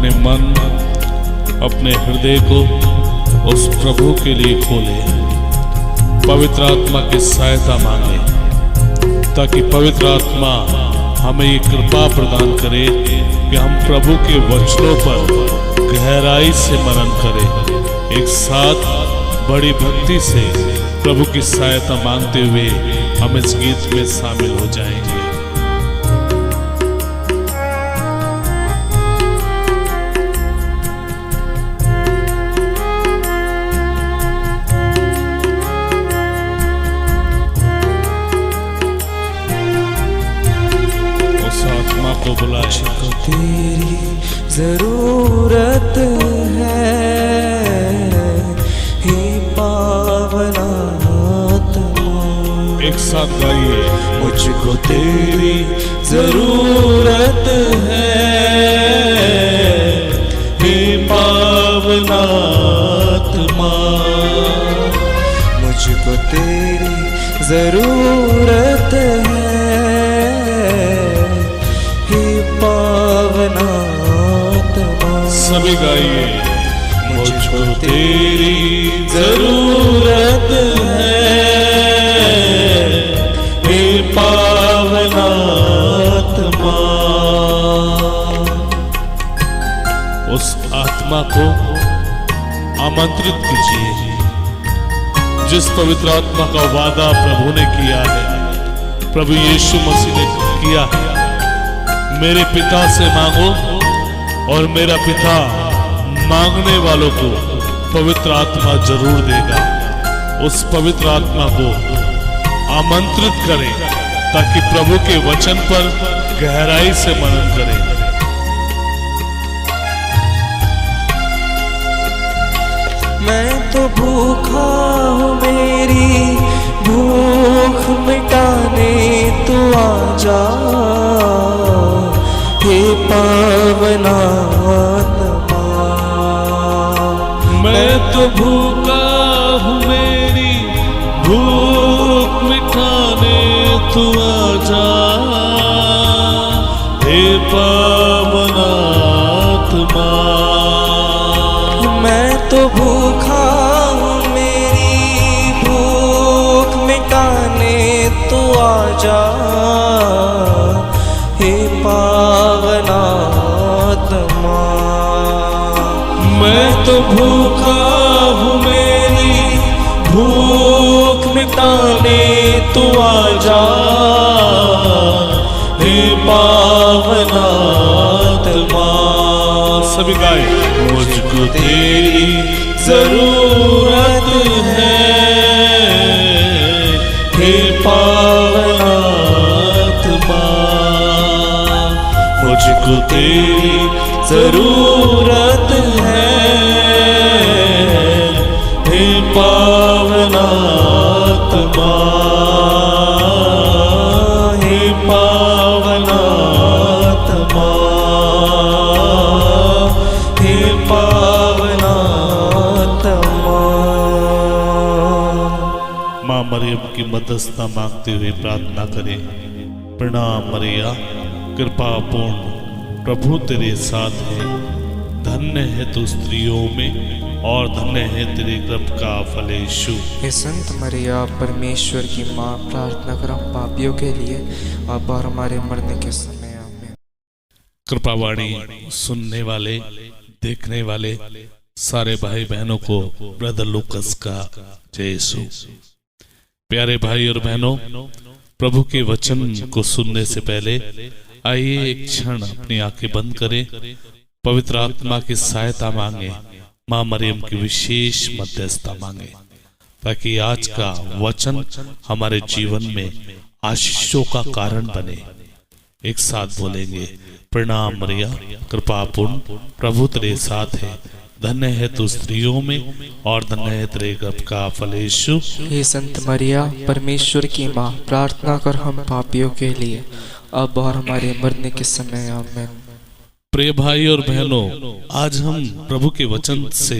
अपने मन, अपने हृदय को उस प्रभु के लिए खोले, पवित्र आत्मा की सहायता मांगे, ताकि पवित्र आत्मा हमें ये कृपा प्रदान करे कि हम प्रभु के वचनों पर गहराई से मनन करें। एक साथ बड़ी भक्ति से प्रभु की सहायता मांगते हुए हम इस गीत में शामिल हो जाएंगे। को बुलाए, मुझको तेरी जरूरत है, हे पावन आत्मा। एक साथ गाइए, मुझको तेरी जरूरत है, हे पावन आत्मा। मुझको तेरी जरूरत है, सभी गाइए। मुझको तेरी जरूरत है, हे पावन आत्मा। उस आत्मा को आमंत्रित कीजिए जिस पवित्र आत्मा का वादा प्रभु ने किया है, प्रभु यीशु मसीह ने किया है। मेरे पिता से मांगो और मेरा पिता मांगने वालों को पवित्र आत्मा जरूर देगा। उस पवित्र आत्मा को आमंत्रित करें ताकि प्रभु के वचन पर गहराई से मनन करें। मैं तो भूखा हूँ, मेरी भूख मिटाने तू आजा, हे पावन आत्मा। मैं तो भूखा हूँ, मेरी भूख मिटाने तू आजा, हे पावन आत्मा। मैं तो भूखा हूँ, मेरी भूख मिटाने तू आजा, हे पावन आत्मा। मैं तो भूखा हूँ, मेरी भूख मिटाने तू आजा, हे पावन आत्मा। सभी गाए। मुझको तेरी जरूरत है, हे पावन आत्मा। मुझको तेरी जरूरत है, हे पावन आत्मा, हे पावन आत्मा, हे पावन आत्मा। मां मरियम की मध्यस्थता मांगते हुए प्रार्थना करें। प्रणाम मरिया, कृपा पूर्ण, प्रभु तेरे साथ है, धन्य है तू स्त्रियों में और धन्य है तेरे गर्भ का फल यीशु। हे संत मरिया, परमेश्वर की माँ, प्रार्थना कर हम पापियों के लिए, अब और हमारे मरने के समय। आमीन। कृपावाणी सुनने वाले, देखने वाले सारे भाई बहनों को ब्रदर लूकस का जय यीशु। प्यारे भाई और बहनों, प्रभु के वचन को सुनने से पहले आइए एक क्षण अपनी आंखें बंद करें, पवित्र आत्मा की सहायता मांगे, मां मरियम की विशेष मध्यस्थता मांगे, ताकि आज का वचन हमारे जीवन में आशीषों का कारण बने। एक साथ बोलेंगे, प्रणाम मरिया, कृपा पूर्ण, प्रभु तेरे साथ है, धन्य है तू स्त्रियों में और धन्य है तेरे गर्भ का फल यीशु। हे संत मरिया, परमेश्वर की माँ, प्रार्थना कर हम पापियों के लिए, अब और हमारे मरने के समय। आमीन। प्रिय भाई और बहनों, आज हम प्रभु के वचन से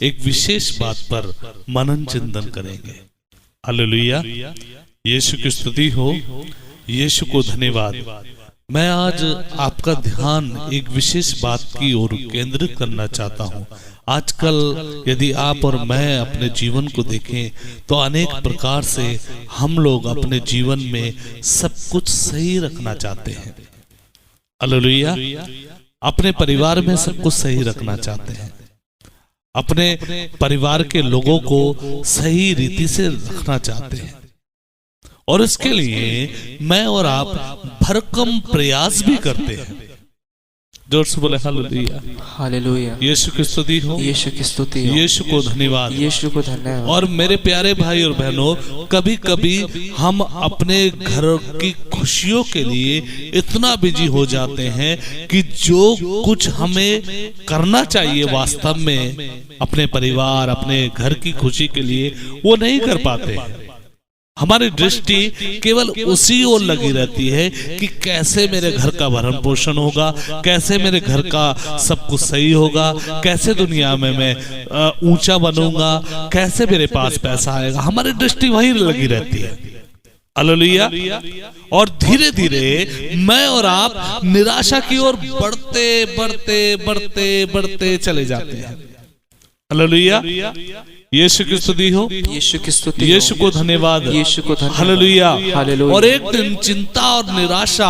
एक विशेष बात पर मनन चिंतन करेंगे। हालेलुया, यीशु की स्तुति हो, यीशु को धन्यवाद। मैं आज आपका ध्यान एक विशेष बात की ओर केंद्रित करना चाहता हूं। आजकल यदि आप और मैं अपने जीवन को देखें तो अनेक प्रकार से हम लोग अपने जीवन में सब कुछ सही रखना चाहते हैं। हालेलुया। अपने परिवार में सब कुछ सही रखना चाहते हैं, अपने परिवार के लोगों को सही रीति से रखना चाहते हैं, और इसके लिए मैं और आप भरकम प्रयास भी करते हैं। जोर से बोले हालेलुया। हालेलुया। यीशु की स्तुति हो, यीशु की स्तुति हो, यीशु को धन्यवाद, यीशु को धन्यवाद। और मेरे प्यारे भाई और बहनों, कभी कभी हम अपने घर की खुशियों के लिए इतना बिजी हो जाते हैं कि जो कुछ हमें करना चाहिए वास्तव में अपने परिवार, अपने घर की खुशी के लिए, वो नहीं कर पाते हैं। हमारी दृष्टि केवल उसी ओर लगी रहती है कि कैसे मेरे घर का भरण पोषण होगा, कैसे मेरे घर का सब कुछ सही होगा, कैसे दुनिया में मैं ऊंचा बनूंगा, कैसे मेरे पास पैसा आएगा। हमारी दृष्टि वहीं लगी रहती है। हालेलुया। और धीरे धीरे मैं और आप निराशा की ओर बढ़ते बढ़ते बढ़ते बढ़ते चले जाते हैं। हालेलुया। यीशु की स्तुति हो, यीशु की स्तुति, यीशु को धन्यवाद, यीशु को धन्यवाद। हालेलुया। हालेलुया। और एक दिन चिंता और निराशा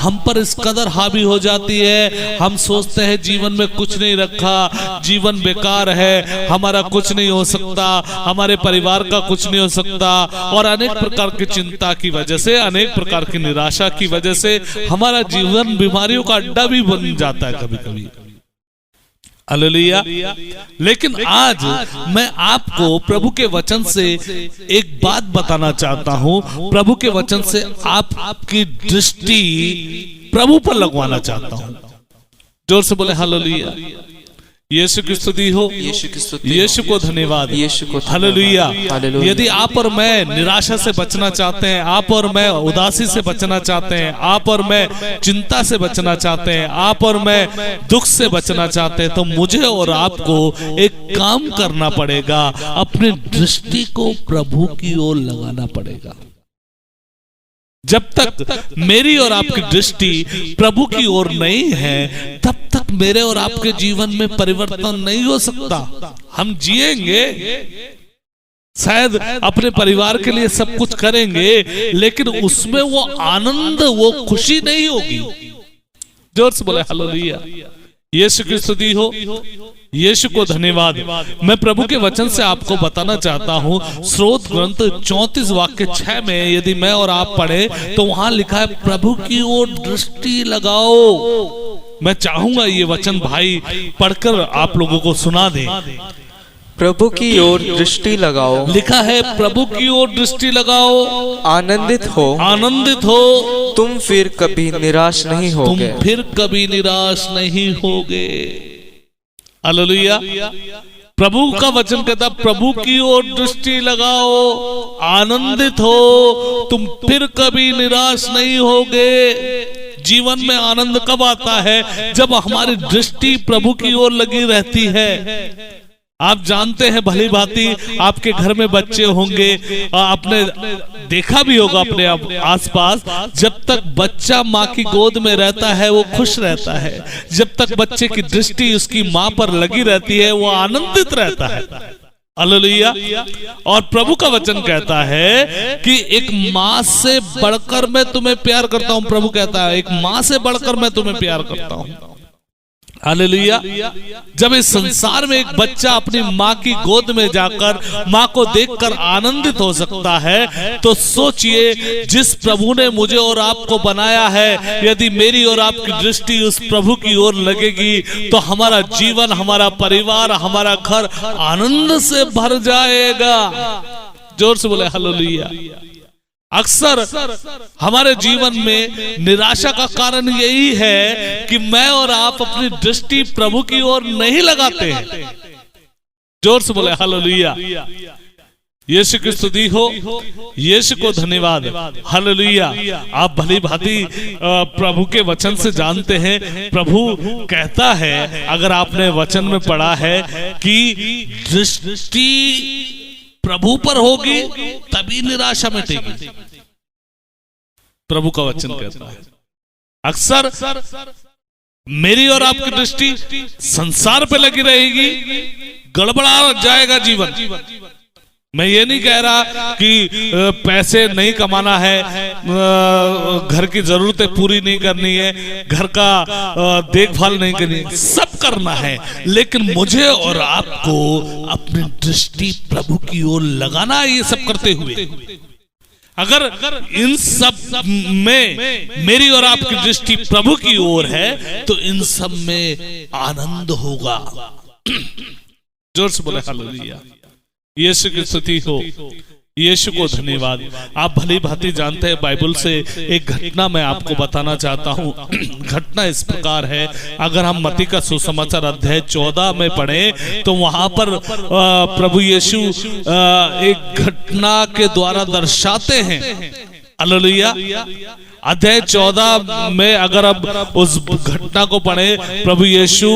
हम पर इस कदर हावी हो जाती है, हम सोचते हैं जीवन में कुछ नहीं रखा, जीवन बेकार है, हमारा कुछ नहीं हो सकता, हमारे परिवार का कुछ नहीं हो सकता, और अनेक प्रकार की चिंता की वजह से, अनेक प्रकार की निराशा की वजह से हमारा जीवन बीमारियों का अड्डा भी बन जाता है कभी कभी। हालेलुया। लेकिन आज मैं आपको प्रभु के वचन से एक बात बताना चाहता हूं। प्रभु के वचन से आपकी दृष्टि प्रभु पर लगवाना चाहता हूं। जोर से बोले हालेलुया। यीशु की स्तुति हो, यीशु की स्तुति, यीशु को धन्यवाद, यीशु को हालेलुया। हालेलुया। यदि आप और मैं निराशा से बचना चाहते हैं, आप और मैं उदासी से बचना चाहते हैं, आप और मैं चिंता से बचना चाहते हैं, आप और मैं दुख से बचना चाहते हैं, तो मुझे और आपको एक काम करना पड़ेगा, अपनी दृष्टि को प्रभु की ओर लगाना पड़ेगा। जब तक मेरी और आपकी दृष्टि प्रभु की ओर नहीं है, तब तक मेरे और आपके जीवन में परिवर्तन नहीं हो सकता। हम जिएंगे, शायद अपने परिवार के लिए सब कुछ करेंगे, लेकिन उसमें वो आनंद, वो खुशी नहीं होगी। जोर से बोले हालेलुया। यीशु की स्तुति हो, यीशु को धन्यवाद। मैं प्रभु के वचन से आपको बताना चाहता हूं, स्रोत ग्रंथ 34 वाक्य 6 में यदि मैं और आप पढ़े तो वहां लिखा है, प्रभु की ओर दृष्टि लगाओ। मैं चाहूंगा ये वचन भाई पढ़कर आप लोगों को सुना दें। प्रभु की ओर दृष्टि लगाओ, लिखा है प्रभु की ओर दृष्टि लगाओ, आनंदित हो, आनंदित हो, तुम फिर कभी निराश नहीं होगे, तुम फिर कभी निराश नहीं होगे। हालेलुया। प्रभु का वचन कहता, प्रभु की ओर दृष्टि लगाओ, आनंदित हो, तुम फिर कभी निराश नहीं होगे। जीवन में आनंद कब आता है? जब हमारी दृष्टि प्रभु की ओर लगी रहती है। आप जानते हैं भली भांति, आपके घर में बच्चे होंगे, आपने देखा भी होगा अपने आसपास, जब तक बच्चा माँ की गोद में रहता है वो खुश रहता है, जब तक बच्चे की दृष्टि उसकी माँ पर लगी रहती है वो आनंदित रहता है। हालेलुया। और प्रभु का वचन कहता है कि एक माँ से बढ़कर मैं तुम्हें प्यार करता हूं। प्रभु कहता है एक माँ से बढ़कर मैं तुम्हें प्यार करता हूं। हालेलुया। जब इस संसार में एक बच्चा अपनी माँ की गोद में जाकर माँ को देखकर आनंदित हो सकता है, तो सोचिए जिस प्रभु ने मुझे और आपको बनाया है, यदि मेरी और आपकी दृष्टि उस प्रभु की ओर लगेगी तो हमारा जीवन, हमारा परिवार, हमारा घर आनंद से भर जाएगा। जोर से बोले हालेलुया। अक्सर हमारे जीवन में निराशा का कारण यही है कि मैं और आप अपनी दृष्टि प्रभु की ओर नहीं लगाते हैं। जोर से बोले हालेलुया। यीशु की स्तुति हो, यीशु को धन्यवाद, हालेलुया। आप भली भांति प्रभु के वचन से जानते हैं, प्रभु कहता है, अगर आपने वचन में पढ़ा है कि दृष्टि प्रभु पर होगी तभी निराशा मिटेगी। प्रभु का वचन कहता है अक्सर मेरी और आपकी दृष्टि संसार पे लगी रहेगी, गड़बड़ा जाएगा जीवन। मैं ये नहीं कह रहा कि पैसे नहीं कमाना है, घर की जरूरतें पूरी नहीं करनी है, घर का देखभाल नहीं करनी है, सब करना है, लेकिन मुझे और आपको अपनी दृष्टि प्रभु की ओर लगाना है। ये सब करते हुए अगर इन सब में मेरी और आपकी दृष्टि प्रभु की ओर है तो इन सब में आनंद होगा। जोर से बोले हालेलुया। यीशु की स्तुति हो, यीशु को धन्यवाद। आप भली भांति जानते हैं, बाइबल से एक घटना मैं आपको बताना चाहता हूं। घटना इस प्रकार है, अगर हम मत्ती का सुसमाचार अध्याय 14 में पढ़ें तो वहां पर प्रभु यीशु एक घटना के द्वारा दर्शाते हैं। हालेलुया। अध्याय 14 में अगर अब उस घटना को पढ़े, प्रभु यीशु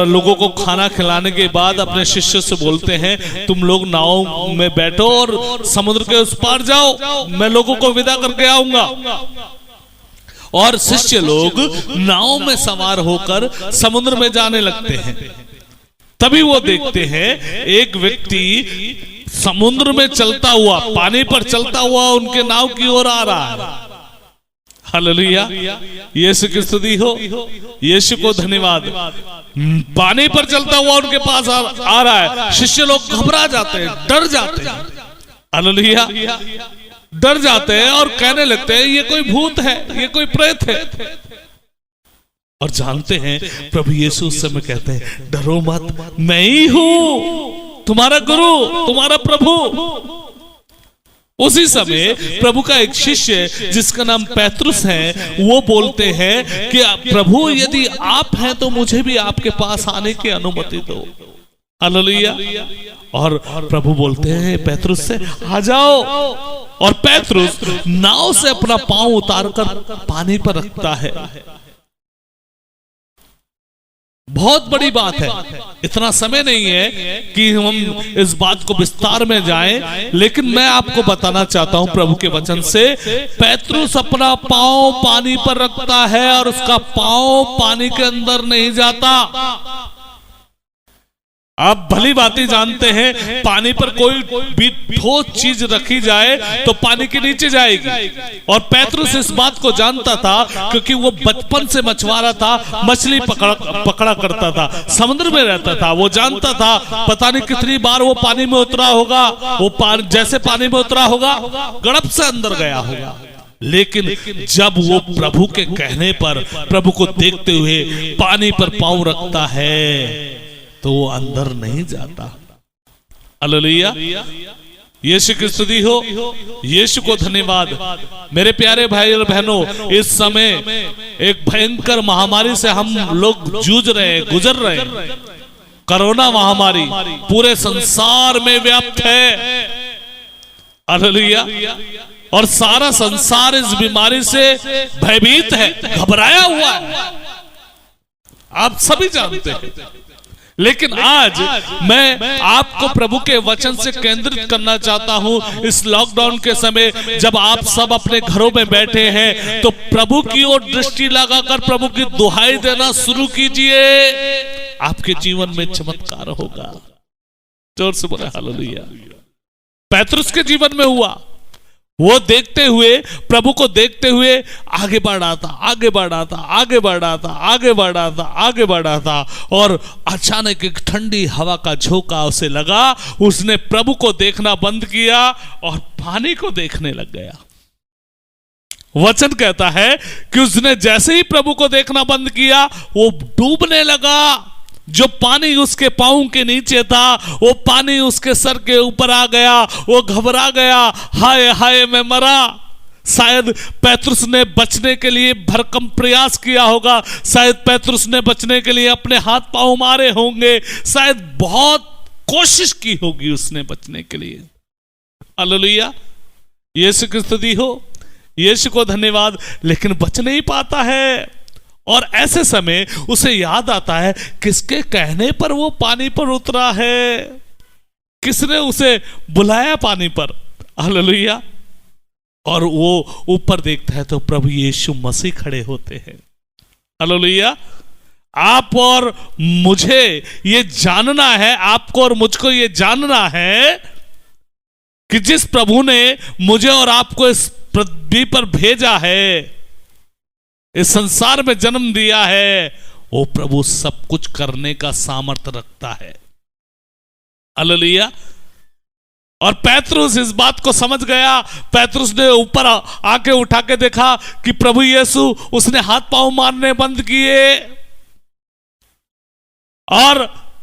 लोगों को खाना खिलाने के बाद अपने शिष्य से बोलते हैं, तुम लोग नाव में बैठो और समुद्र के उस पार जाओ, मैं लोगों को विदा करके आऊंगा। और शिष्य लोग नाव में सवार होकर समुद्र में जाने लगते हैं। तभी वो देखते हैं एक व्यक्ति समुद्र में चलता हुआ, पानी पर चलता हुआ उनके नाव की ओर आ रहा है। हालेलुया। यीशु की स्तुति हो, यीशु को धन्यवाद। पानी पर चलता हुआ उनके पास आ रहा है। शिष्य लोग घबरा जाते हैं, डर जाते हैं। हालेलुया। डर जाते हैं और कहने लगते हैं ये कोई भूत है, ये कोई प्रेत है। और जानते हैं प्रभु यीशु उस समय कहते हैं, डरो मत, मैं ही हूं, तुम्हारा गुरु, तुम्हारा प्रभु। उसी समय प्रभु का एक शिष्य जिसका नाम पैतरुस है, वो बोलते हैं कि प्रभु यदि आप हैं तो मुझे भी आपके पास आने की अनुमति दो। हालेलुया। और प्रभु बोलते हैं पैतरुस से, आ जाओ। और पैतरुस नाव से अपना पांव उतारकर पानी पर रखता है। बहुत बड़ी बात है, इतना समय नहीं है कि हम इस बात को विस्तार में जाएं, लेकिन मैं आपको बताना चाहता हूं प्रभु के वचन से, पैतरुस अपना पांव पानी पर रखता है और उसका पांव पानी के अंदर नहीं जाता। आप भली भांति जानते हैं, पानी पर कोई भी ठोस चीज रखी जाए तो पानी के नीचे जाएगी। और पैतरुस इस बात को जानता था क्योंकि वो बचपन से मछुआरा था, मछली पकड़ा करता था, समुद्र में रहता था। वो जानता था पता नहीं कितनी बार वो पानी में उतरा होगा, वो जैसे पानी में उतरा होगा गड़प से अंदर गया होगा। लेकिन जब वो प्रभु के कहने पर, प्रभु को देखते हुए पानी पर पांव रखता है तो वो अंदर नहीं जाता। हालेलुया। यीशु की स्तुति हो, यीशु को धन्यवाद। मेरे प्यारे भाई और बहनों, इस समय एक भयंकर महामारी से हम लोग जूझ रहे हैं, गुजर रहे हैं। कोरोना महामारी पूरे संसार में व्याप्त है। हालेलुया। और सारा संसार इस बीमारी से भयभीत है, घबराया हुआ है, आप सभी जानते हैं। लेकिन आज मैं आपको प्रभु के वचन से केंद्रित करना चाहता हूं। इस लॉकडाउन के समय जब आप सब अपने घरों में बैठे हैं तो प्रभु की ओर दृष्टि लगाकर प्रभु की दुहाई देना शुरू कीजिए, आपके जीवन में चमत्कार होगा। जोर से बोले हालेलुया। पैतरुस के जीवन में हुआ, वो देखते हुए, प्रभु को देखते हुए आगे बढ़ाता, आगे बढ़ाता, आगे बढ़ाता, आगे बढ़ाता, आगे बढ़ाता। और अचानक एक ठंडी हवा का झोंका उसे लगा। उसने प्रभु को देखना बंद किया और पानी को देखने लग गया। वचन कहता है कि उसने जैसे ही प्रभु को देखना बंद किया, वो डूबने लगा। जो पानी उसके पांव के नीचे था वो पानी उसके सर के ऊपर आ गया। वो घबरा गया, हाय हाय मैं मरा। शायद पैतरुस ने बचने के लिए भरकम प्रयास किया होगा, शायद पैतरुस ने बचने के लिए अपने हाथ पांव मारे होंगे, शायद बहुत कोशिश की होगी उसने बचने के लिए। हालेलुया। यीशु की स्तुति हो, यीशु को धन्यवाद। लेकिन बच नहीं पाता है। और ऐसे समय उसे याद आता है किसके कहने पर वो पानी पर उतरा है, किसने उसे बुलाया पानी पर। हालेलुया। और वो ऊपर देखता है तो प्रभु यीशु मसीह खड़े होते हैं। हालेलुया। आप और मुझे ये जानना है, आपको और मुझको ये जानना है कि जिस प्रभु ने मुझे और आपको इस पृथ्वी पर भेजा है, इस संसार में जन्म दिया है, वो प्रभु सब कुछ करने का सामर्थ्य रखता है। हालेलुया। और पैतरुस इस बात को समझ गया। पैतरुस ने ऊपर आके उठा के देखा कि प्रभु यीशु, उसने हाथ पांव मारने बंद किए और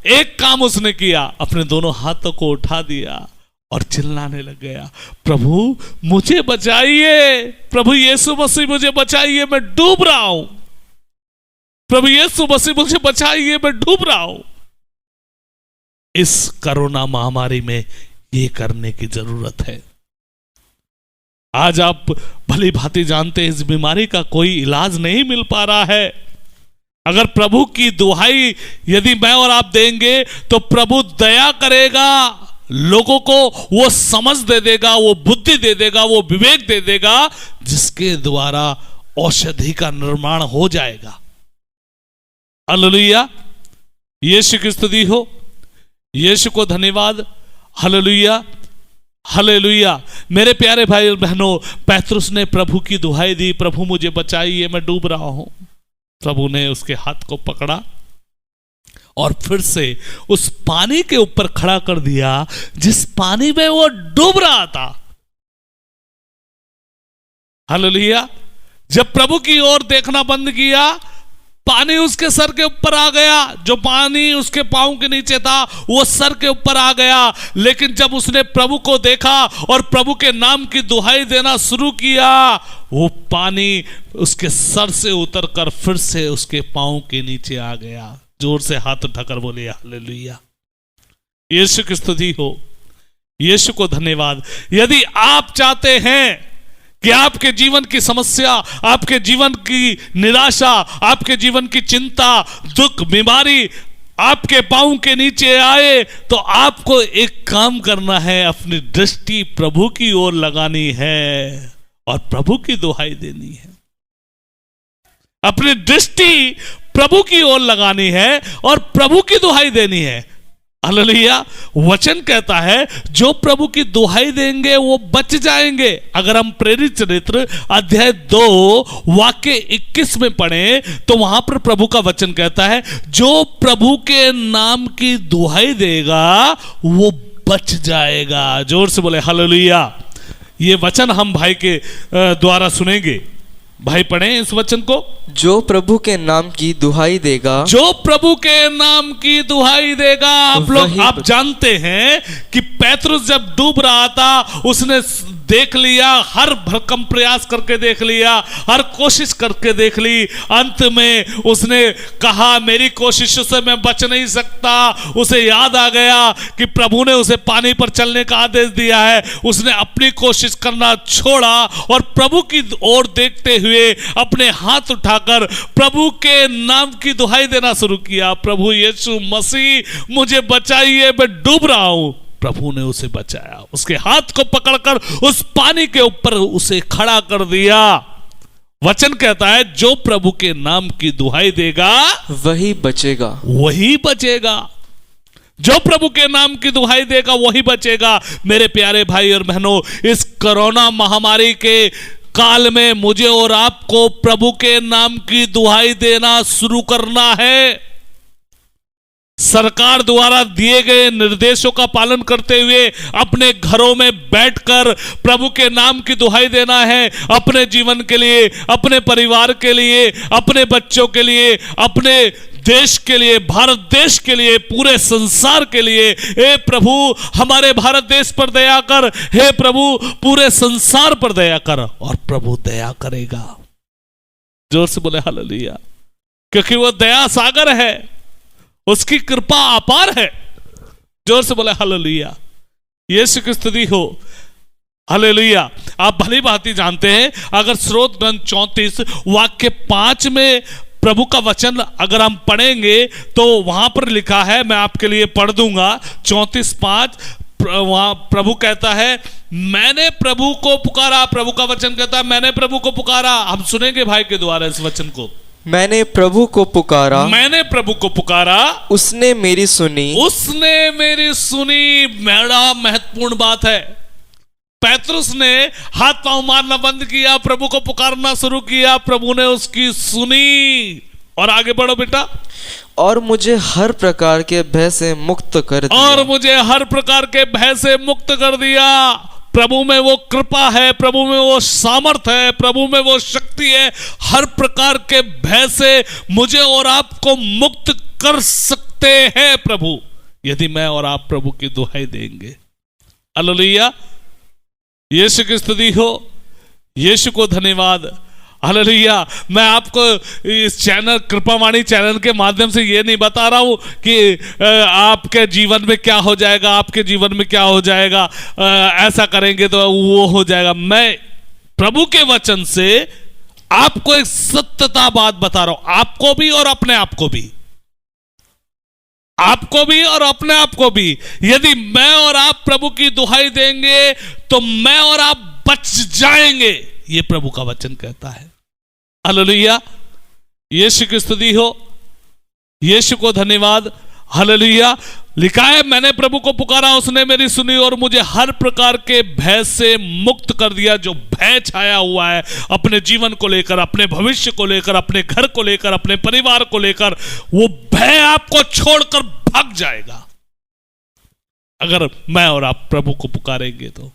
एक काम उसने किया, अपने दोनों हाथों को उठा दिया और चिल्लाने लग गया, प्रभु मुझे बचाइए, प्रभु यीशु मसीह मुझे बचाइए, मैं डूब रहा हूं, प्रभु यीशु मसीह मुझे बचाइए, मैं डूब रहा हूं। इस कोरोना महामारी में ये करने की जरूरत है। आज आप भली भांति जानते हैं इस बीमारी का कोई इलाज नहीं मिल पा रहा है। अगर प्रभु की दुहाई यदि मैं और आप देंगे तो प्रभु दया करेगा, लोगों को वो समझ दे देगा, वो बुद्धि दे देगा, वो विवेक दे देगा, जिसके द्वारा औषधि का निर्माण हो जाएगा। हालेलुया। यीशु की स्तुति हो, यीशु को धन्यवाद। Hallelujah, hallelujah. मेरे प्यारे भाई और बहनों, पैतरुस ने प्रभु की दुहाई दी, प्रभु मुझे बचाइए, मैं डूब रहा हूं। प्रभु ने उसके हाथ को पकड़ा और फिर से उस पानी के ऊपर खड़ा कर दिया जिस पानी में वो डूब रहा था। हालेलुया। जब प्रभु की ओर देखना बंद किया, पानी उसके सर के ऊपर आ गया। जो पानी उसके पांव के नीचे था वो सर के ऊपर आ गया। लेकिन जब उसने प्रभु को देखा और प्रभु के नाम की दुहाई देना शुरू किया, वो पानी उसके सर से उतरकर फिर से उसके पांव के नीचे आ गया। जोर से हाथ उठाकर बोले हालेलुया। यीशु की स्तुति हो, यीशु को धन्यवाद। यदि आप चाहते हैं कि आपके जीवन की समस्या, आपके जीवन की निराशा, आपके जीवन की चिंता, दुख, बीमारी आपके पांव के नीचे आए, तो आपको एक काम करना है, अपनी दृष्टि प्रभु की ओर लगानी है और प्रभु की दुहाई देनी है। अपनी दृष्टि प्रभु की ओर लगानी है और प्रभु की दुहाई देनी है। हालेलुया। वचन कहता है जो प्रभु की दुहाई देंगे वो बच जाएंगे। अगर हम प्रेरित चरित्र अध्याय 2 वाक्य 21 में पढ़ें तो वहां पर प्रभु का वचन कहता है जो प्रभु के नाम की दुहाई देगा वो बच जाएगा। जोर से बोले हालेलुया। ये वचन हम भाई के द्वारा सुनेंगे। भाई पढ़ें इस वचन को। जो प्रभु के नाम की दुहाई देगा, जो प्रभु के नाम की दुहाई देगा। आप जानते हैं कि पैतरुस जब डूब रहा था उसने देख लिया, हर भरकम प्रयास करके देख लिया, हर कोशिश करके देख ली। अंत में उसने कहा मेरी कोशिशों से मैं बच नहीं सकता। उसे याद आ गया कि प्रभु ने उसे पानी पर चलने का आदेश दिया है। उसने अपनी कोशिश करना छोड़ा और प्रभु की ओर देखते हुए अपने हाथ उठाकर प्रभु के नाम की दुहाई देना शुरू किया। प्रभु यीशु मसीह मुझे बचाइए, मैं डूब रहा हूं। प्रभु ने उसे बचाया, उसके हाथ को पकड़कर उस पानी के ऊपर उसे खड़ा कर दिया। वचन कहता है जो प्रभु के नाम की दुहाई देगा वही बचेगा, वही बचेगा। जो प्रभु के नाम की दुहाई देगा वही बचेगा। मेरे प्यारे भाई और बहनों, इस कोरोना महामारी के काल में मुझे और आपको प्रभु के नाम की दुहाई देना शुरू करना है। सरकार द्वारा दिए गए निर्देशों का पालन करते हुए अपने घरों में बैठकर प्रभु के नाम की दुहाई देना है। अपने जीवन के लिए, अपने परिवार के लिए, अपने बच्चों के लिए, अपने देश के लिए, भारत देश के लिए, पूरे संसार के लिए। हे प्रभु हमारे भारत देश पर दया कर, हे प्रभु पूरे संसार पर दया कर। और प्रभु दया करेगा। जोर से बोले हालेलुया। क्योंकि वो दया सागर है, उसकी कृपा अपार है। जोर से बोले हालेलुया। यीशु की स्तुति हो, हालेलुया। आप भली भांति जानते हैं, अगर स्रोत ग्रंथ 34 वाक्य 5 में प्रभु का वचन अगर हम पढ़ेंगे तो वहां पर लिखा है, मैं आपके लिए पढ़ दूंगा 34:5। वहां प्रभु कहता है मैंने प्रभु को पुकारा, प्रभु का वचन कहता है मैंने प्रभु को पुकारा। हम सुनेंगे भाई के द्वारा इस वचन को। मैंने प्रभु को पुकारा, मैंने प्रभु को पुकारा, उसने मेरी सुनी, उसने मेरी सुनी। बड़ा महत्वपूर्ण बात है। पैतरुस ने हाथ पांव मारना बंद किया, प्रभु को पुकारना शुरू किया, प्रभु ने उसकी सुनी। और आगे बढ़ो बेटा। और मुझे हर प्रकार के भय से मुक्त कर दिया। और मुझे हर प्रकार के भय से मुक्त कर दिया। प्रभु में वो कृपा है, प्रभु में वो सामर्थ्य है, प्रभु में वो शक्ति है। हर प्रकार के भय से मुझे और आपको मुक्त कर सकते हैं प्रभु, यदि मैं और आप प्रभु की दुहाई देंगे। हालेलुया, यीशु की स्तुति हो, यीशु को धन्यवाद। हालेलुया। मैं आपको इस चैनल कृपावाणी चैनल के माध्यम से ये नहीं बता रहा हूं कि आपके जीवन में क्या हो जाएगा, आपके जीवन में क्या हो जाएगा, ऐसा करेंगे तो वो हो जाएगा। मैं प्रभु के वचन से आपको एक सत्यता बात बता रहा हूं, आपको भी और अपने आप को भी, आपको भी और अपने आप को भी। यदि मैं और आप प्रभु की दुहाई देंगे तो मैं और आप बच जाएंगे, ये प्रभु का वचन कहता है। हालेलुया, यीशु की स्तुति हो, यीशु को धन्यवाद। हालेलुया। लिखा है मैंने प्रभु को पुकारा, उसने मेरी सुनी और मुझे हर प्रकार के भय से मुक्त कर दिया। जो भय छाया हुआ है अपने जीवन को लेकर, अपने भविष्य को लेकर, अपने घर को लेकर, अपने परिवार को लेकर, वो भय आपको छोड़कर भाग जाएगा अगर मैं और आप प्रभु को पुकारेंगे तो।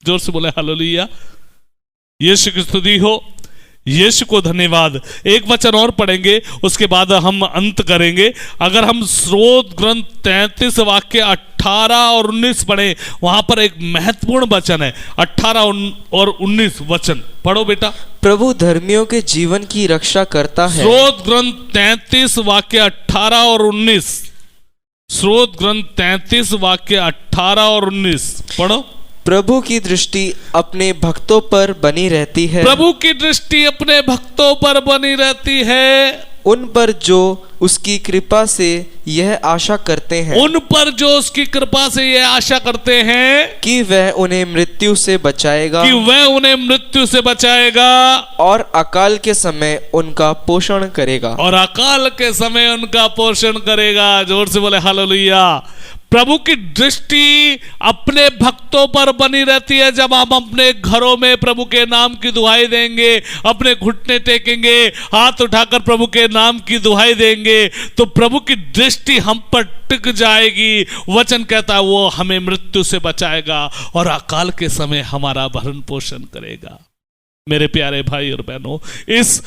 जोर से बोले हालेलुया, यीशु की स्तुति हो, यीशु को धन्यवाद। एक वचन और पढ़ेंगे, उसके बाद हम अंत करेंगे। अगर हम स्रोत ग्रंथ 33 वाक्य 18 और 19 पढ़े, वहां पर एक महत्वपूर्ण वचन है। 18 और 19 वचन पढ़ो बेटा। प्रभु धर्मियों के जीवन की रक्षा करता है। स्रोत ग्रंथ 33 वाक्य 18 और 19। स्रोत ग्रंथ 33 वाक्य 18 और 19 पढ़ो। प्रभु की दृष्टि अपने भक्तों पर बनी रहती है। प्रभु की दृष्टि अपने भक्तों पर बनी रहती है। उन पर जो उसकी कृपा से यह आशा करते हैं। उन पर जो उसकी कृपा से यह आशा करते हैं कि वह उन्हें मृत्यु से बचाएगा। कि वह उन्हें मृत्यु से बचाएगा। और अकाल के समय उनका पोषण करेगा। और अकाल के समय उनका पोषण करेगा। जोर से बोले हालेलुया। प्रभु की दृष्टि अपने भक्तों पर बनी रहती है। जब हम अपने घरों में प्रभु के नाम की दुहाई देंगे, अपने घुटने टेकेंगे, हाथ उठाकर प्रभु के नाम की दुहाई देंगे, तो प्रभु की दृष्टि हम पर टिक जाएगी। वचन कहता है वो हमें मृत्यु से बचाएगा और अकाल के समय हमारा भरण पोषण करेगा। मेरे प्यारे भाई और बहनों, इस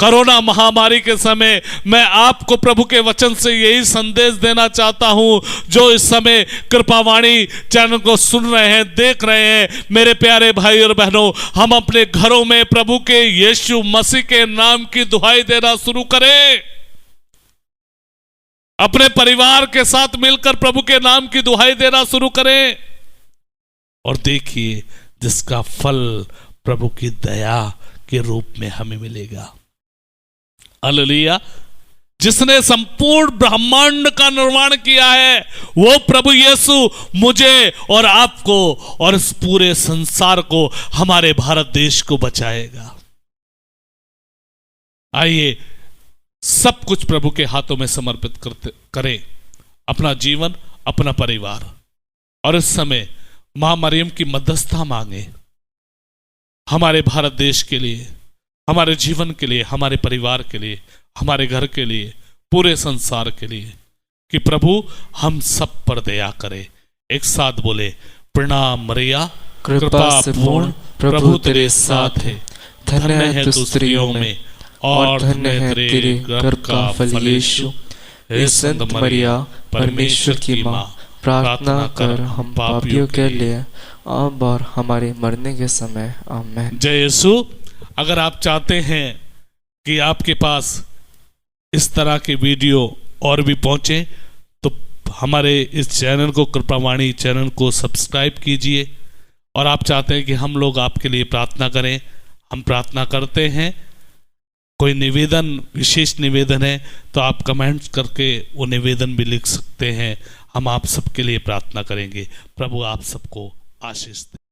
कोरोना महामारी के समय मैं आपको प्रभु के वचन से यही संदेश देना चाहता हूं। जो इस समय कृपावाणी चैनल को सुन रहे हैं, देख रहे हैं, मेरे प्यारे भाई और बहनों, हम अपने घरों में प्रभु के यीशु मसीह के नाम की दुहाई देना शुरू करें। अपने परिवार के साथ मिलकर प्रभु के नाम की दुहाई देना शुरू करें और देखिए जिसका फल प्रभु की दया के रूप में हमें मिलेगा। हालेलुया। जिसने संपूर्ण ब्रह्मांड का निर्माण किया है वो प्रभु यीशु मुझे और आपको और इस पूरे संसार को, हमारे भारत देश को बचाएगा। आइए सब कुछ प्रभु के हाथों में समर्पित करें, अपना जीवन, अपना परिवार, और इस समय मां मरियम की मध्यस्थता मांगे हमारे भारत देश के लिए, हमारे जीवन के लिए, हमारे परिवार के लिए, हमारे घर के लिए, पूरे संसार के लिए, कि प्रभु हम सब पर दया करे। एक साथ बोले, प्रणाम मरिया कृपा से पूर्ण, प्रभु तेरे साथ है, धन्य है तू स्त्रियों में और धन्य है तेरे गर्भ का फल यीशु। हे संत मरिया परमेश्वर की माँ, प्रार्थना कर हम पापियों के लिए अब और हमारे मरने के समय। आमीन। जय यीशु। अगर आप चाहते हैं कि आपके पास इस तरह के वीडियो और भी पहुंचे तो हमारे इस चैनल को, कृपावाणी चैनल को सब्सक्राइब कीजिए। और आप चाहते हैं कि हम लोग आपके लिए प्रार्थना करें, हम प्रार्थना करते हैं। कोई निवेदन, विशेष निवेदन है तो आप कमेंट्स करके वो निवेदन भी लिख सकते हैं। हम आप सबके लिए प्रार्थना करेंगे। प्रभु आप सबको आशीष दे।